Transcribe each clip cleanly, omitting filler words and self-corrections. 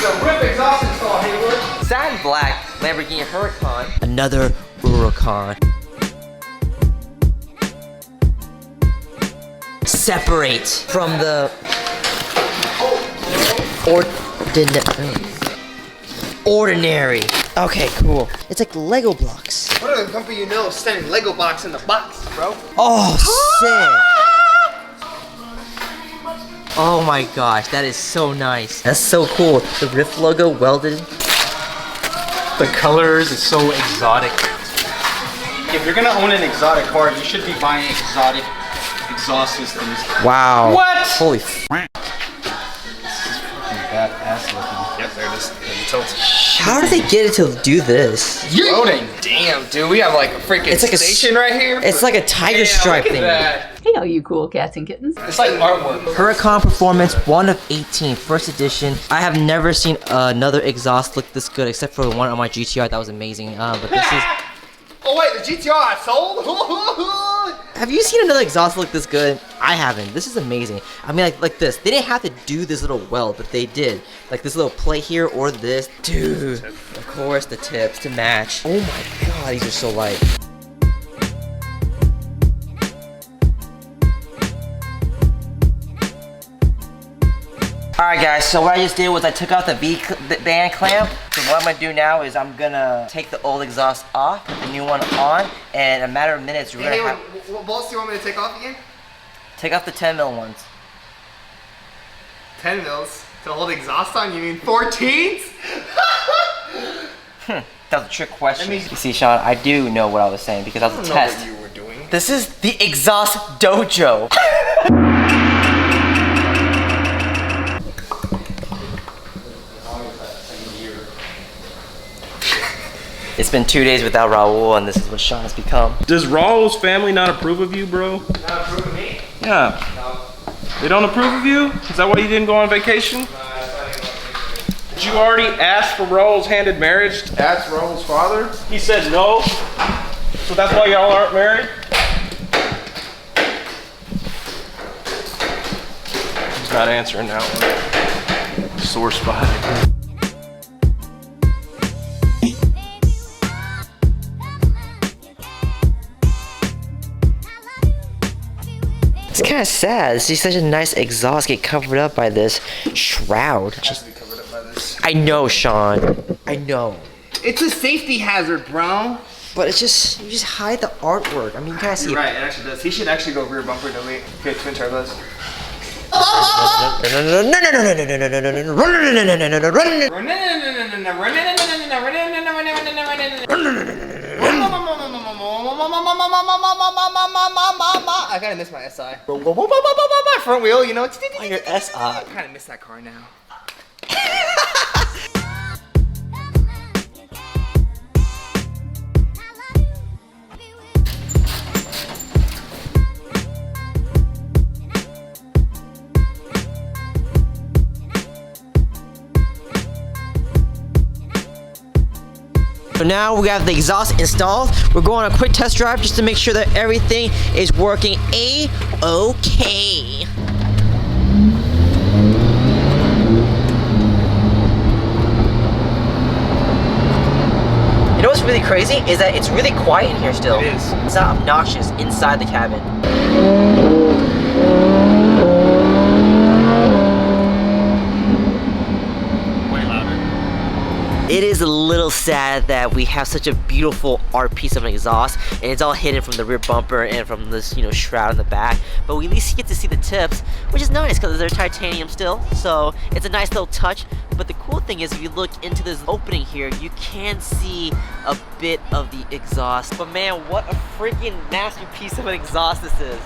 is a Ryft exhaust install, Haywood. Satin black Lamborghini Huracan. Another Huracan. Separate from the ordinary. Okay, cool. It's like Lego blocks. What are the company you know sending Lego blocks in the box, bro? Oh, sick. Oh my gosh, that is so nice. That's so cool. The Ryft logo welded. The colors is so exotic. If you're gonna own an exotic car, you should be buying exotic exhaust systems. Wow. What? Holy This is fucking badass looking. Yep, there it is. There's the tilt. How did they get it to do this? Loading. Damn, dude, we have like a freaking station right here. It's like a tiger stripe thing. Hey, all you cool cats and kittens. It's like artwork. Huracan Performance 1 of 18, first edition. I have never seen another exhaust look this good except for the one on my GTR. That was amazing. But this is... Oh wait, the GTR I sold? Have you seen another exhaust look this good? I haven't. This is amazing. I mean, like this. They didn't have to do this little weld, but they did. Like this little plate here or this. Dude, of course the tips to match. Oh my god, these are so light. Alright guys, so what I just did was I took out the band clamp. So what I'm going to do now is I'm going to take the old exhaust off, put the new one on, and in a matter of minutes we're going to have... What bolts do you want me to take off again? Take off the 10 mil ones. 10 mils to hold exhaust on? You mean 14s? That was a trick question. You see, Sean, I do know what I was saying because that was a test. What you were doing. This is the exhaust dojo. It's been 2 days without Raul, and this is what Sean has become. Does Raul's family not approve of you, bro? Not approve of me? Yeah. No. They don't approve of you? Is that why you didn't go on vacation? Did you already ask for Raul's hand in marriage? Ask Raul's father? He said no. So that's why y'all aren't married? He's not answering that one. Sore spot. It's kind of sad. This is such a nice exhaust get covered up by this shroud. It has to be covered up by this. I know, Sean. I know. It's a safety hazard, bro. But it's just, you just hide the artwork. I mean, you kind of see. You're right, it actually does. He should actually go rear bumper delete. Okay, twin turbos. I kind of miss my SI. Front wheel, you know. Oh, your SI. I kind of miss that car now. So now we have the exhaust installed. We're going on a quick test drive just to make sure that everything is working A-okay. You know what's really crazy is that it's really quiet in here still. It is. It's not obnoxious inside the cabin. It is a little sad that we have such a beautiful art piece of an exhaust and it's all hidden from the rear bumper and from this, you know, shroud in the back. But we at least get to see the tips, which is nice because they're titanium still. So it's a nice little touch. But the cool thing is if you look into this opening here, you can see a bit of the exhaust. But man, what a freaking masterpiece of an exhaust this is.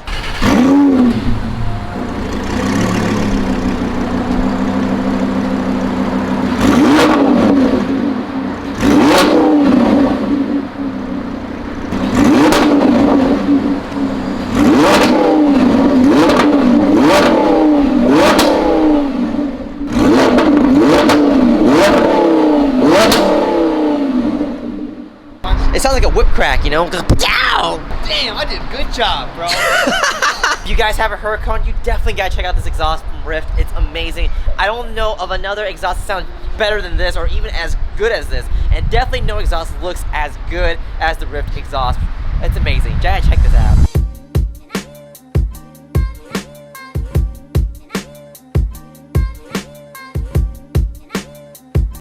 It sounds like a whip crack, you know? Damn, I did a good job, bro. If you guys have a Huracan, you definitely gotta check out this exhaust from Ryft. It's amazing. I don't know of another exhaust that sounds better than this or even as good as this. And definitely no exhaust looks as good as the Ryft exhaust. It's amazing. Check this out.